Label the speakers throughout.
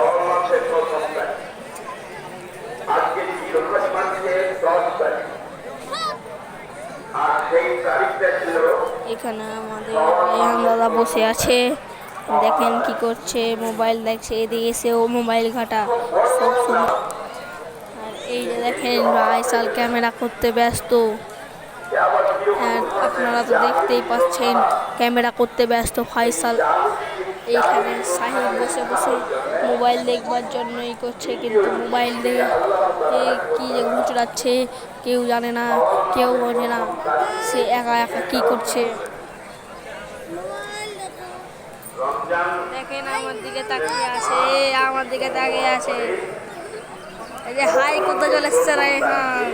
Speaker 1: শাওয়াল মাসের প্রথম তারিখ। আজকে জিলহজ মাসের 10 তারিখ। আর সেই তারিখটা ছিল
Speaker 2: এখানে আমাদের রেহান দাদা বসে আছে, দেখেন কি করছে, মোবাইল দেখছে, এদিকে এসেও মোবাইল ঘাটা সব সময়। আর এই যে দেখেন রায়সাল ক্যামেরা করতে ব্যস্ত, আর আপনারা তো দেখতেই পাচ্ছেন ক্যামেরা করতে ব্যস্ত ফাইসাল। এইখানে সাহিব বসে বসে মোবাইল দেখবার জন্যই করছে, কিন্তু মোবাইল দিয়ে কি যে ঘুচড়াচ্ছে কেউ জানে না, কেউ বোঝে না সে একা একা কি করছে। দেখেন আমার দিকে তাকিয়ে আছে, আমার দিকে তাকিয়ে আছে। এই যে হাই করতে চলে এসছে রায়হান।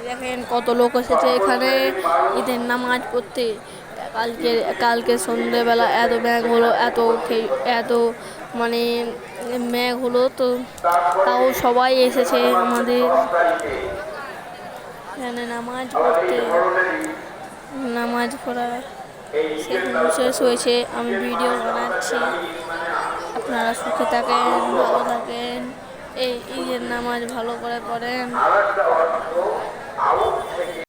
Speaker 2: দেখেন কত লোক এসেছে এখানে ঈদের নামাজ পড়তে। কালকে সন্ধ্যেবেলা এত ব্যাগ হলো, এত মানে ম্যাগ হলো, তো তাও সবাই এসেছে আমাদের এখানে নামাজ পড়তে। নামাজ পড়া শেষ হয়েছে, আমি ভিডিও বানাচ্ছি। আপনারা সুখে থাকেন, ভালো থাকেন, এই ঈদের নামাজ ভালো করে পড়েন।
Speaker 1: আরেকটা অর্থ আউট থেকে